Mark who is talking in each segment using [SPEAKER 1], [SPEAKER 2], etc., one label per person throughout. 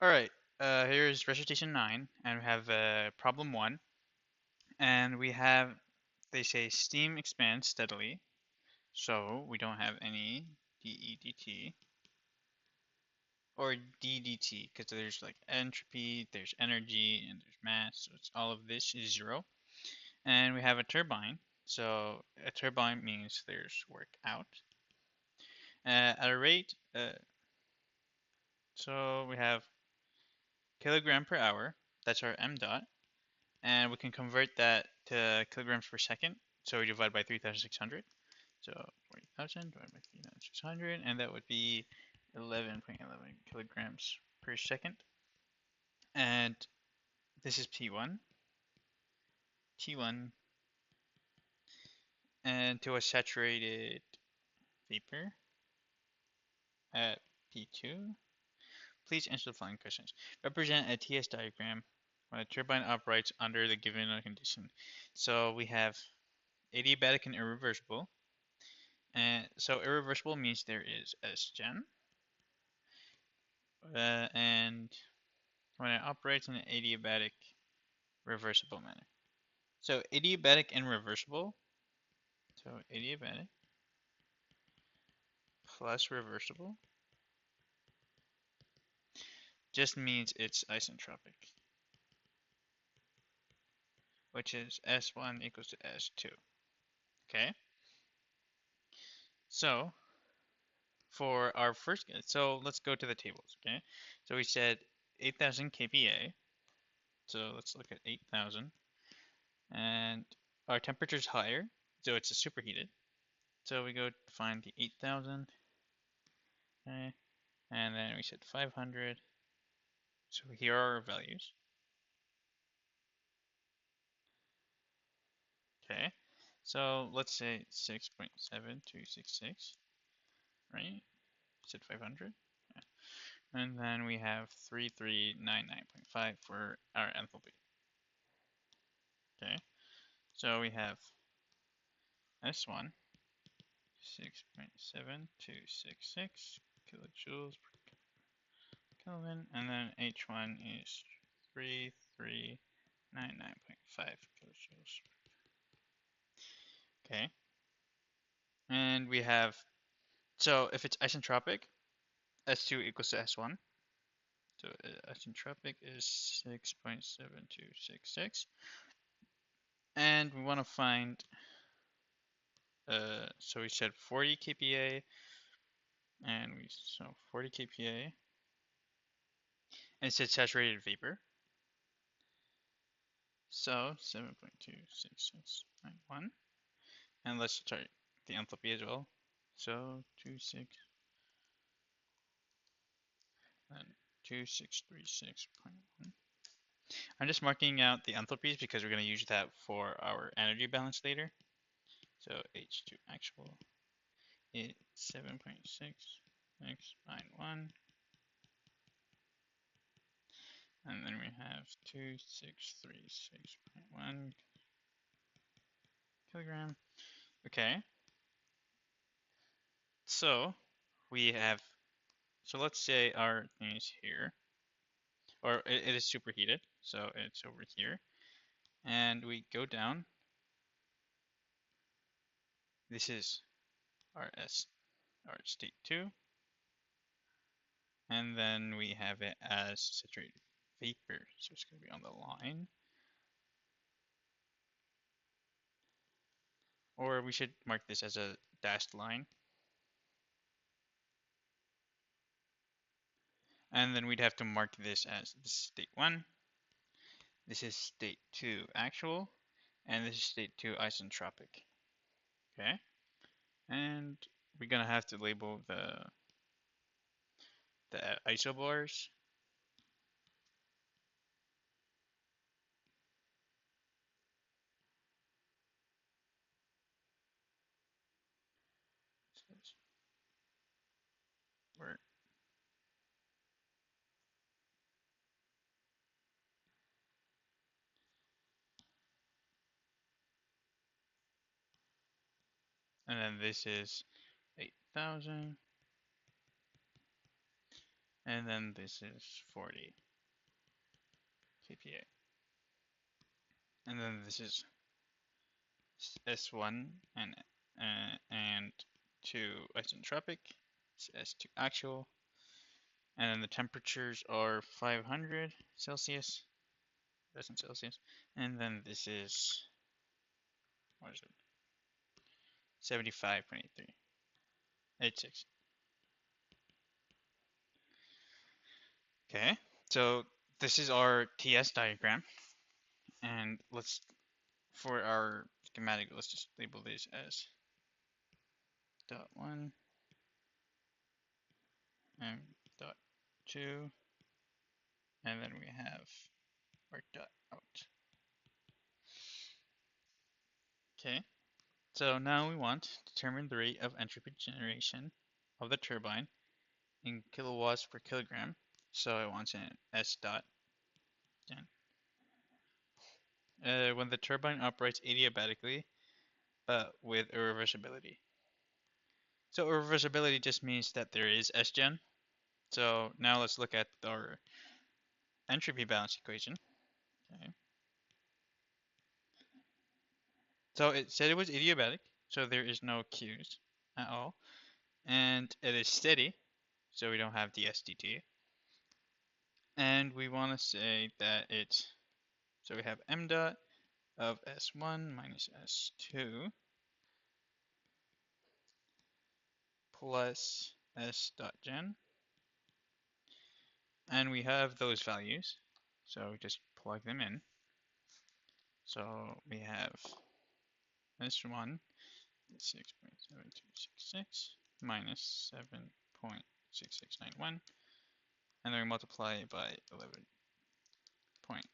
[SPEAKER 1] Alright, here is Recitation 9, and we have problem 1, and we have, they say steam expands steadily, so we don't have any dEdt, or ddt, because there's like entropy, there's energy, and there's mass, so it's all of this is 0. And we have a turbine, so a turbine means there's work out. At a rate, so we have kilogram per hour, that's our m dot, and we can convert that to kilograms per second. So we divide by 3,600. So 40,000 divided by 3,600, and that would be 11.11 kilograms per second. And this is P1, T1, and to a saturated vapor at P2. Please answer the following questions. Represent a TS diagram when a turbine operates under the given condition. So we have adiabatic and irreversible. And so irreversible means there is S-gen, and when it operates in an adiabatic reversible manner. So adiabatic and reversible, so adiabatic plus reversible just means it's isentropic, which is S1 equals to S2. Okay? So for our first, so let's go to the tables, okay? So we said 8,000 kPa, so let's look at 8,000, and our temperature is higher, so it's a superheated. So we go find the 8,000, okay, and then we said 500. So here are our values. Okay, so let's say 6.7266, right? Said 500. Yeah. And then we have 3399.5 for our enthalpy. Okay, so we have S1, 6.7266 kilojoules per Kelvin, and then H1 is 3399.5 kilojoules. Okay, and we have, so if it's isentropic, S2 equals to S1. So isentropic is 6.7266. And we want to find, so we said 40 kPa, and so 40 kPa, and it said saturated vapor. So 7.26691. And let's try the enthalpy as well. So 26 and 2636.1. I'm just marking out the enthalpies because we're going to use that for our energy balance later. So H2 actual is 7.6691. And then we have 2636.1 kilogram. Okay. So we have, so let's say our thing is here, or it is superheated. So it's over here. And we go down. This is our our state 2. And then we have it as saturated vapor. So it's going to be on the line. Or we should mark this as a dashed line. And then we'd have to mark this as state 1. This is state 2 actual. And this is state 2 isentropic. Okay? And we're going to have to label the isobars. Where and then this is 8,000. and then this is 40 kPa. And then this is S1 and 2 isentropic, S2 actual, and then the temperatures are 500 Celsius, that's in Celsius, and then this is, what is it, 75.86. Okay, so this is our TS diagram, and for our schematic, let's just label this as dot 1 and dot 2, and then we have our dot out. Okay, so now we want to determine the rate of entropy generation of the turbine in kilowatts per kilogram. So I want in S dot gen. When the turbine operates adiabatically, but with irreversibility. So irreversibility just means that there is S gen. So now let's look at our entropy balance equation. Okay. So it said it was adiabatic, so there is no Q's at all. And it is steady, so we don't have the SDT. And we want to say that so we have m dot of S1 minus S2 plus S dot gen. And we have those values, so just plug them in. So we have S1 is 6.7266 minus 7.6691, and then we multiply it by 11 point.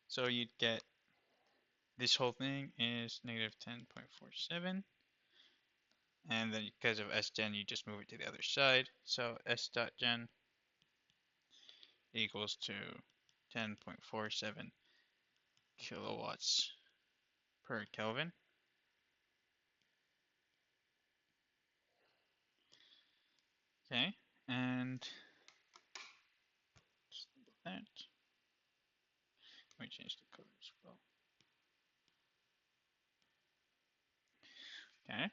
[SPEAKER 1] So you'd get this whole thing is negative 10.47, and then because of sgen you just move it to the other side, so s dot gen equals to 10.47 kilowatts per Kelvin. Okay, and just that. Let me change the color as well. Okay,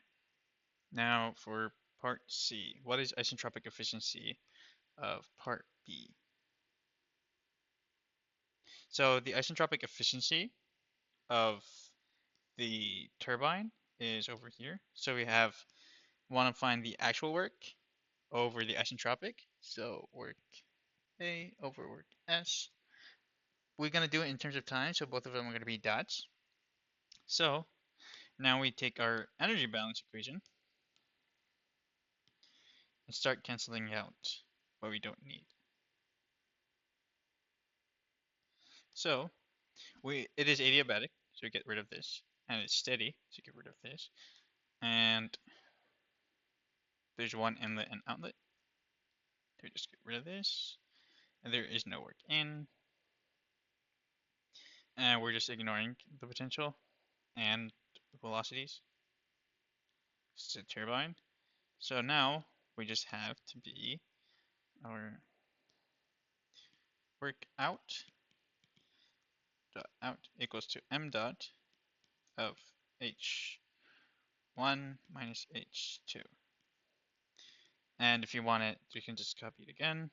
[SPEAKER 1] now for part C, what is isentropic efficiency of part B? So the isentropic efficiency of the turbine is over here. So want to find the actual work over the isentropic. So work A over work S. We're going to do it in terms of time, so both of them are going to be dots. So now we take our energy balance equation and start canceling out what we don't need. So it is adiabatic, so we get rid of this, and it's steady, so get rid of this, and there's one inlet and outlet, so we just get rid of this, and there is no work in, and we're just ignoring the potential and velocities. It's a turbine. So now we just have to be our work out equals to m dot of h1 minus h2. And if you want it, you can just copy it again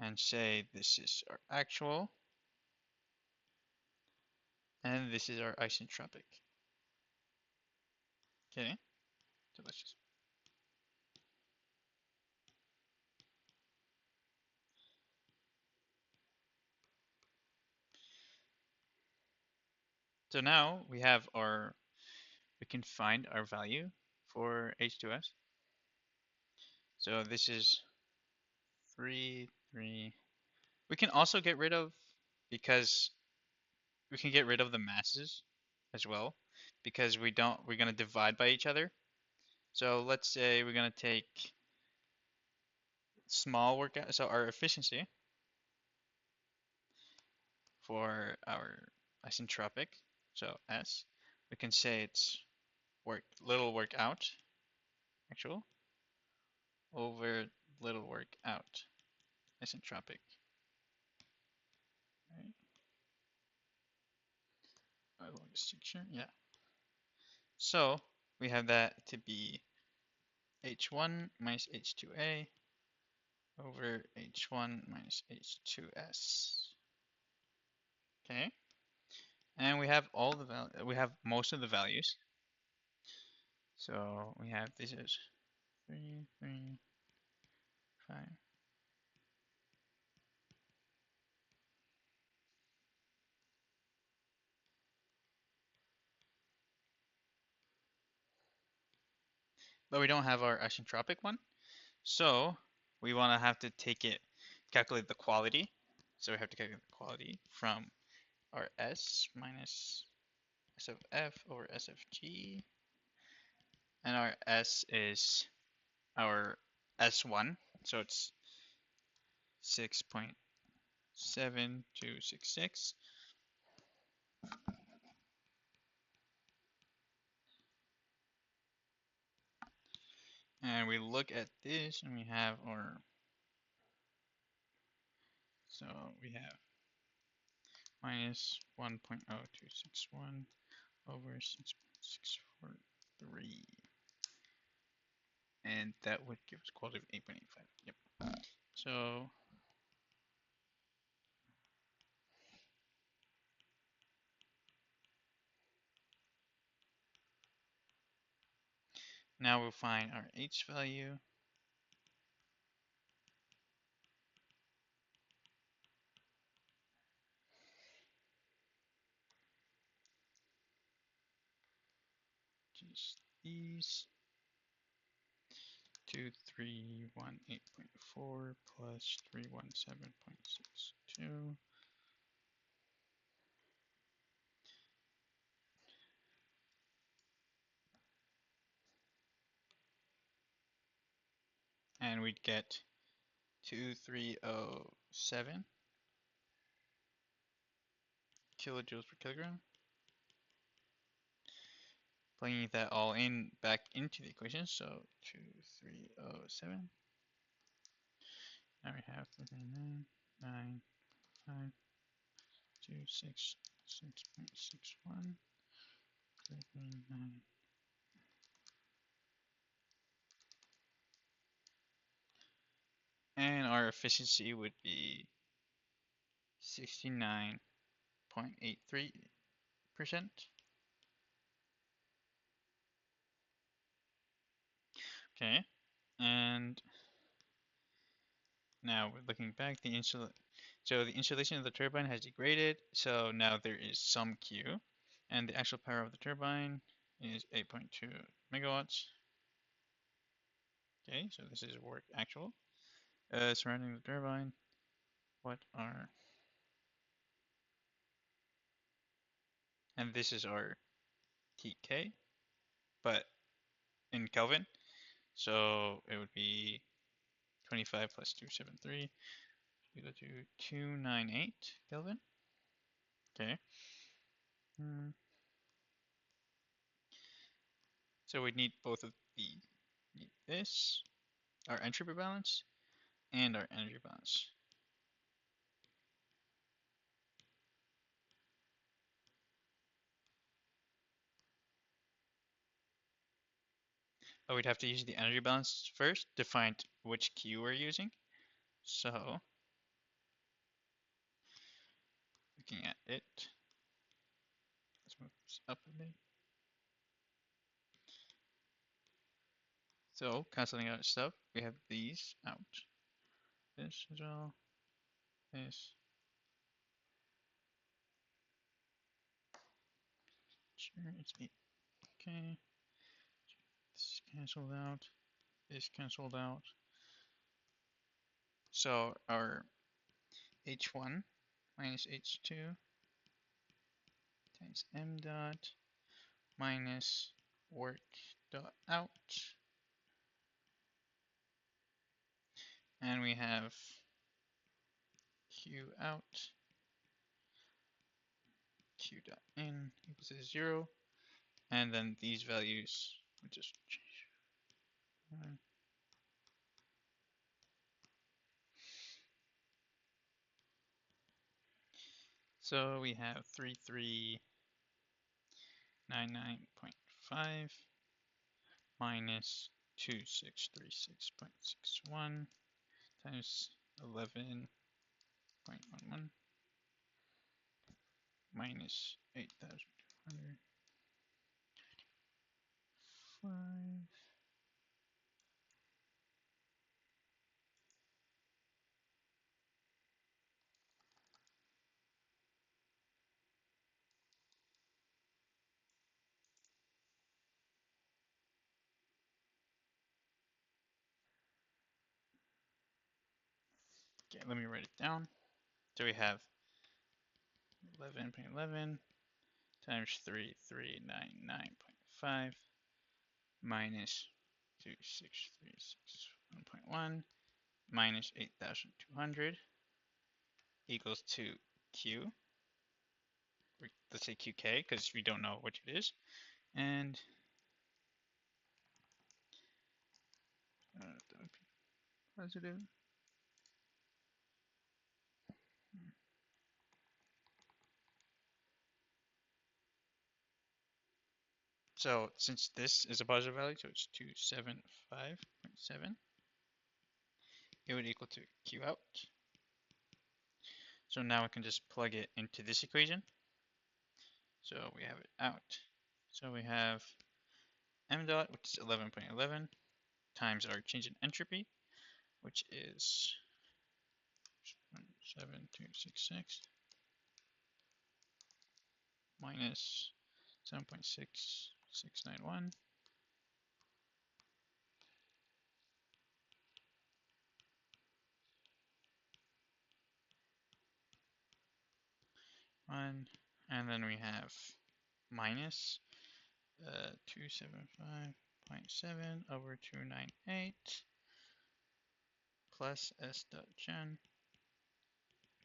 [SPEAKER 1] and say this is our actual and this is our isentropic. Okay, so let's just so now we can find our value for H2S. So this is 3, 3. We can also get rid of, because we can get rid of the masses as well, because we're going to divide by each other. So let's say we're going to take small work out, so our efficiency for our isentropic, so S, we can say it's little work out, actual, over little work out. Isentropic. Right? Extinction, yeah. So we have that to be H1 minus H2A over H1 minus H2S. Okay, and we have all the we have most of the values. So we have this is 3, 3, 5. But we don't have our isentropic one. So we want to have to take it, calculate the quality. So we have to calculate the quality from our S minus S of F over S of G. And our S is our S1. So it's 6.7266. And we look at this and we have our, so we have minus 1.0261 over 6.643. And that would give us quality of 8.85. Yep. So now we'll find our H value. Just these 2318.4 plus 317.62. And we'd get 2307 kilojoules per kilogram. Plugging that all in back into the equation, so 2307. Now we have 9.6.61. And our efficiency would be 69.83%. Okay, and now we're looking back, so the insulation of the turbine has degraded, so now there is some Q, and the actual power of the turbine is 8.2 megawatts. Okay, so this is work actual. Surrounding the turbine, what are, and this is our TK, but in Kelvin, so it would be 25 plus 273 equal to 298 Kelvin. Okay. So we need both of need this, our entropy balance, and our energy balance. But we'd have to use the energy balance first to find which Q we're using. So, looking at it, let's move this up a bit. So, canceling out stuff, we have these out. This as well. This. Sure, it's 8. Okay. This canceled out. This canceled out. So, our H1 minus H2 times m dot minus work dot out. And we have Q out, Q dot in equals to 0. And then these values would just change. So we have 3399.5 minus 2636.61 times 11.11 minus 8205. Okay, let me write it down. So we have 11.11 times 3399.5 minus 2636.1 minus 8200 equals to Q. Let's say QK because we don't know what it is. And that would be positive. So since this is a positive value, so it's 275.7, it would equal to Q out. So now we can just plug it into this equation. So we have it out. So we have m dot, which is 11.11, times our change in entropy, which is 7266 minus 7.6691. And then we have minus 275.7 over 298 plus s dot gen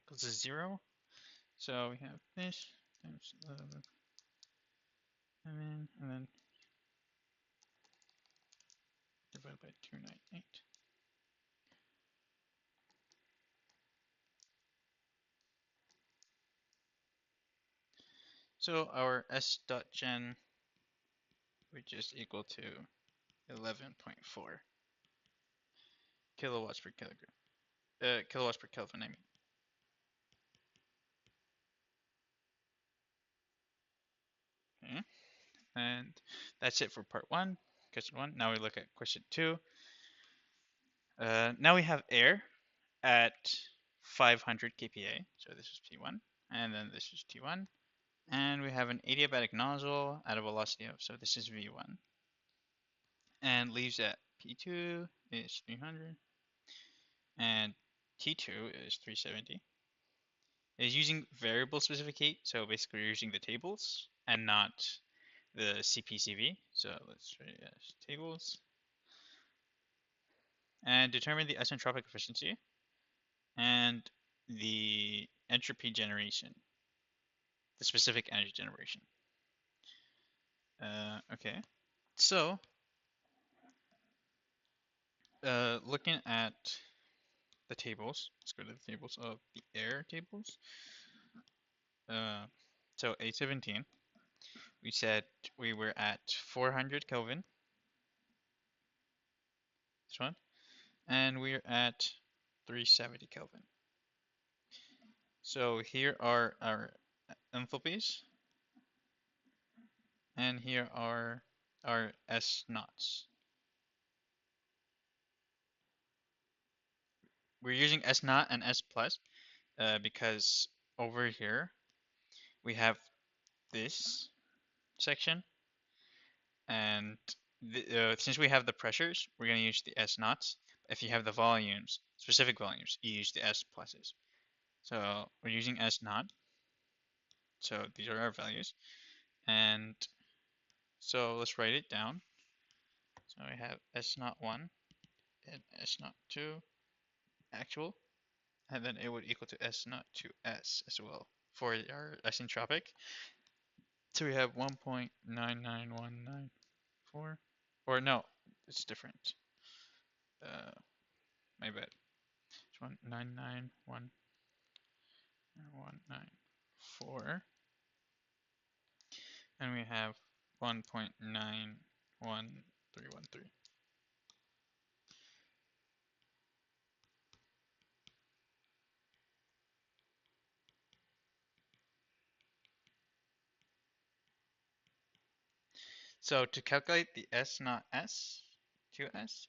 [SPEAKER 1] equals to 0. So we have this times 11, and then divided by 298. So our s dot gen, which is equal to 11.4 kilowatts per kilogram. Kilowatts per Kelvin, I mean. Okay. And that's it for part one, question one. Now we look at question two. Now we have air at 500 kPa. So this is P1, and then this is T1. And we have an adiabatic nozzle at a velocity of, so this is V1. And leaves at P2 is 300, and T2 is 370. Is using variable specific heat, so basically we're using the tables and not the CPCV. So let's write it as tables. And determine the isentropic efficiency and the entropy generation, the specific energy generation. Okay, so looking at the tables, let's go to the tables of the air tables. So A17, we said we were at 400 Kelvin, this one, and we're at 370 Kelvin. So here are our enthalpies, and here are our S naughts. We're using S naught and S plus because over here we have this section, and since we have the pressures, we're going to use the S naughts. If you have the volumes, specific volumes, you use the S pluses. So we're using S naught. So these are our values. And so let's write it down. So we have S naught 1 and S naught 2 actual. And then it would equal to S naught 2S as well for our isentropic. So we have 1.99194. Or no, it's different. My bad. It's 1.99194. 4, and we have 1.91313. So to calculate the S naught S, 2S,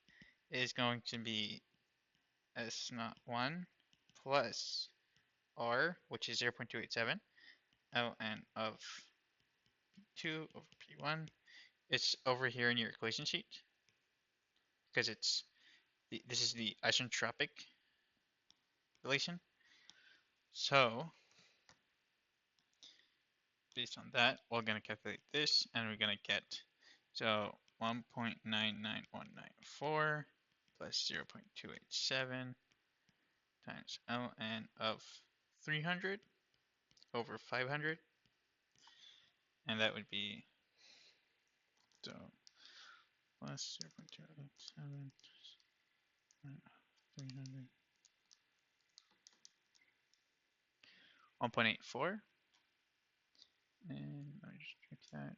[SPEAKER 1] is going to be S naught 1 plus R, which is 0.287, ln of P2 over P1. It's over here in your equation sheet because this is the isentropic relation. So based on that, we're going to calculate this, and we're going to get, so 1.99194 plus 0.287 times ln of 300 over 500, and that would be, so plus 0.287 300, 1.84, and let me just check that.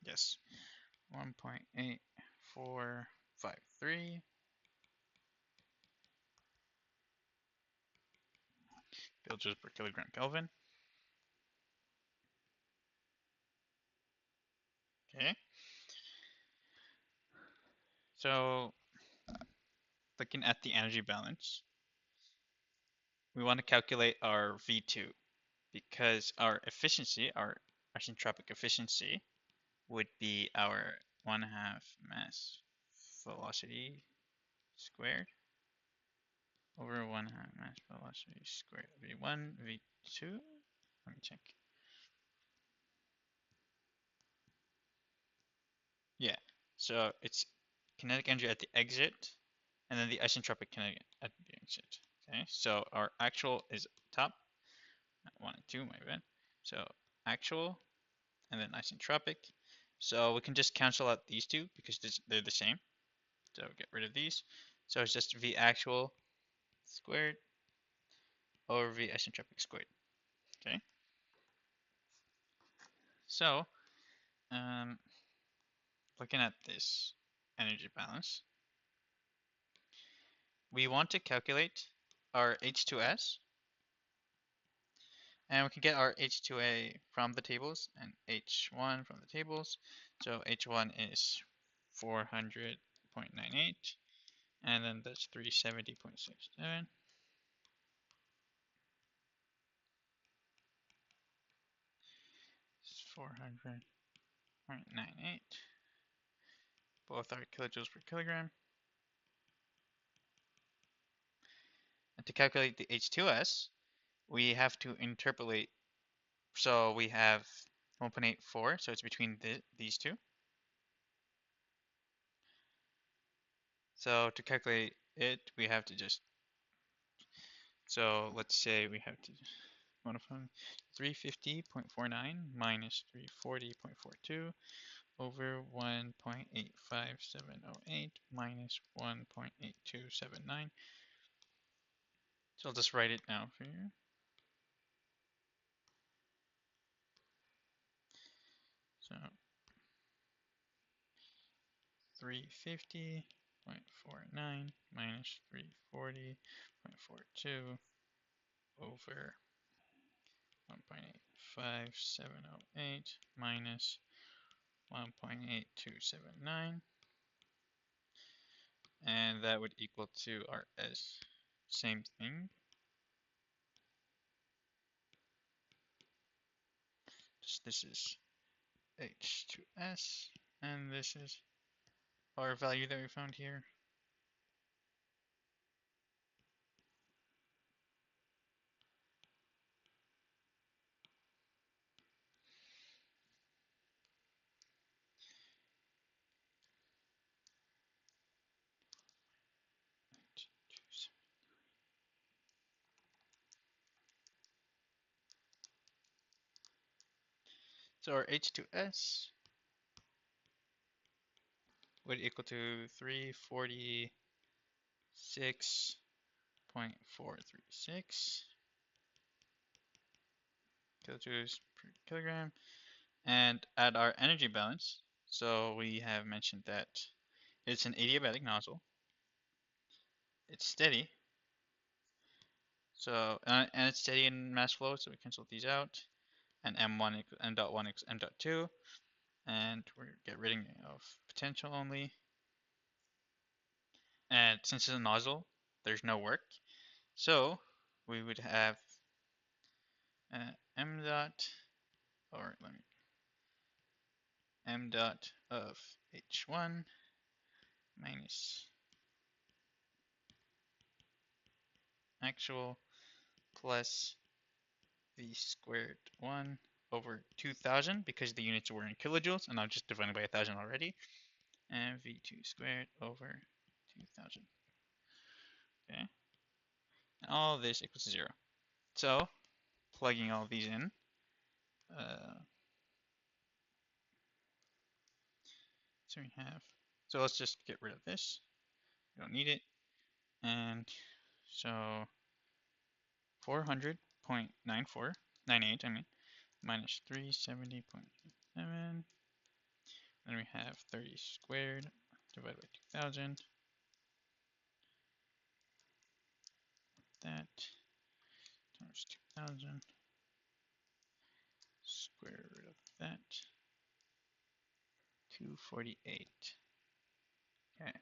[SPEAKER 1] Yes, 1.8453 kilojoules per kilogram Kelvin. Okay, so looking at the energy balance, we want to calculate our V2 because our efficiency, our isentropic efficiency, would be our 1/2 mass velocity squared over 1/2 mass velocity squared. V1, V2. Let me check. Yeah, so it's kinetic energy at the exit, and then the isentropic kinetic at the exit. Okay, so our actual is top, 1 and 2, my bad. So actual, and then isentropic. So we can just cancel out these two because they're the same. So get rid of these. So it's just V actual squared over V isentropic squared. Okay. So um, looking at this energy balance, we want to calculate our H2S, and we can get our H2A from the tables and H1 from the tables. So H1 is 400.98, and then that's 370.67. 400.98. Both are kilojoules per kilogram. And to calculate the H2S, we have to interpolate. So we have 1.84, so it's between these two. So to calculate it, we have to just, so let's say we have to modify 350.49 minus 340.42 over 1.85708 minus 1.8279. So I'll just write it now for you. So 350.49 minus 340.42 over 1.85708 minus 1.8279, and that would equal to our S. Same thing. Just this is H2S, and this is our value that we found here. So our H2S would equal to 346.436 kilojoules per kilogram, and add our energy balance. So we have mentioned that it's an adiabatic nozzle. It's steady. So and it's steady in mass flow, so we cancel these out. And m1 equals m.1 equals m.2, and we're get rid of potential only. And since it's a nozzle, there's no work. So we would have m dot, or let me, m dot of h1 minus actual plus v squared 1 over 2000, because the units were in kilojoules, and I'm just dividing by 1000 already, and v2 squared over 2000. Okay, and all of this equals 0. So plugging all these in, so we have, so let's just get rid of this. We don't need it. And so 400.9498, I mean, minus 370.7. Then we have 30 squared divided by 2000. That times 2000. Square root of that. 248. Okay.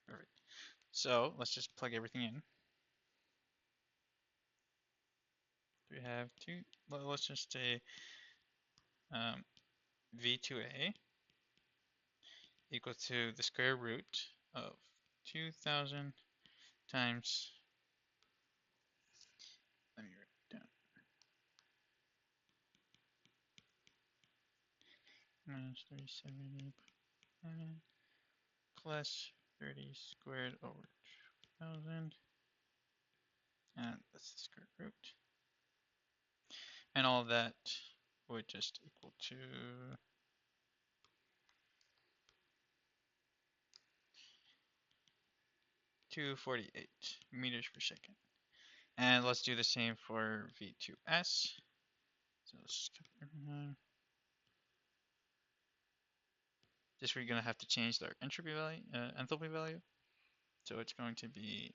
[SPEAKER 1] Perfect. So let's just plug everything in. We have two. Well, let's just say v2a equal to the square root of 2000 times, let me write it down, minus 370 plus 30 squared over 2000, and that's the square root. And all of that would just equal to 248 meters per second. And let's do the same for V2S. So let's just cover everything. Just we're going to have to change our entropy value, enthalpy value. So it's going to be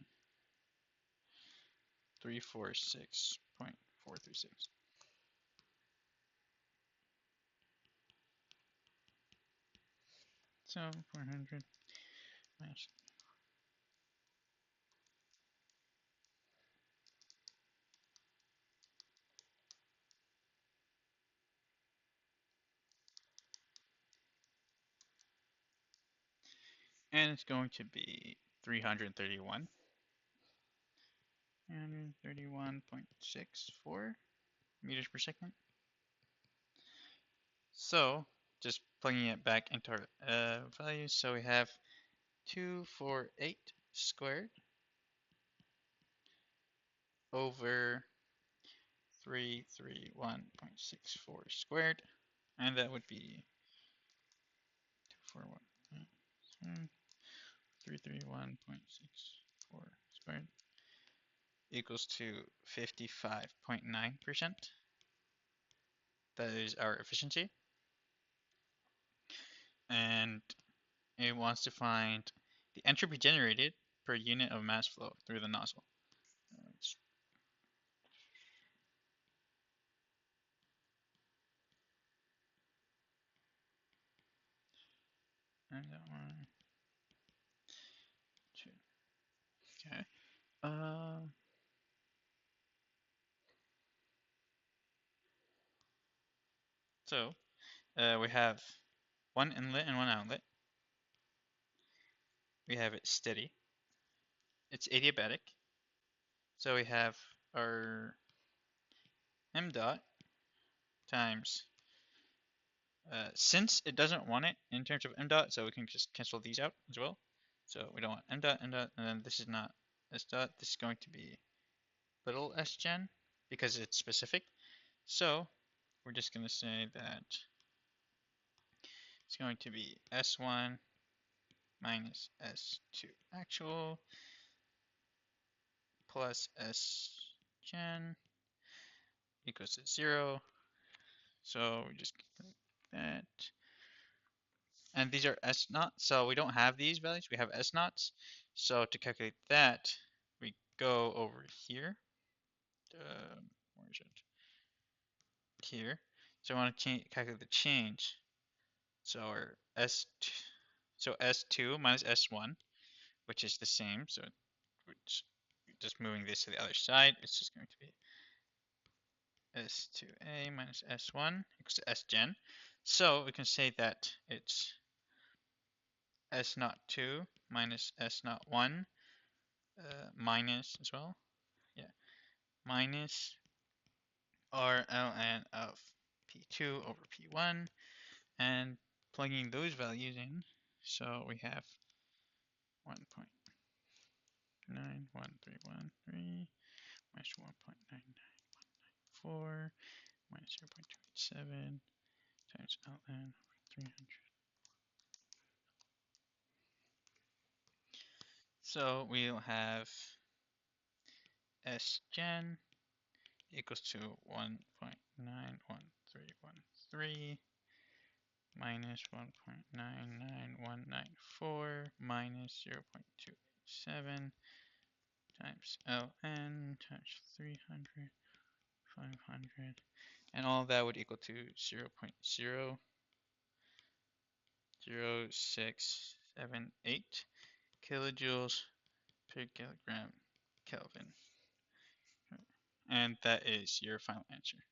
[SPEAKER 1] 346.436. So 400 minus, and it's going to be 331. 331.64 meters per second. So just plugging it back into our values, so we have 248 squared over 331.64 squared, and that would be 331.64 squared equals to 55.9%. That is our efficiency. And it wants to find the entropy generated per unit of mass flow through the nozzle. And that one, two. Okay. So we have one inlet and one outlet. We have it steady. It's adiabatic. So we have our m dot times, since it doesn't want it in terms of m dot, so we can just cancel these out as well. So we don't want m dot, and then this is not s dot. This is going to be little s gen because it's specific. So we're just going to say that it's going to be S1 minus S2 actual plus S gen equals to 0. So we just like that. And these are S naught, so we don't have these values, we have S naughts. So to calculate that, we go over here. Where is it? Here. So I want to calculate the change. So our S2, so S2 minus S1, which is the same. So which, just moving this to the other side, it's just going to be S2A minus S1 equals to S gen. So we can say that it's S naught 2 minus S naught 1 minus as well. Yeah, minus R ln of P2 over P1 and plugging those values in. So we have 1.91313 minus 1.9914 minus 0.287 times ln over 300. So we'll have S gen equals to 1.91313 minus 1.99194 minus 0.287 times ln times 300, 500, and all of that would equal to 0.00678 kilojoules per kilogram Kelvin. And that is your final answer.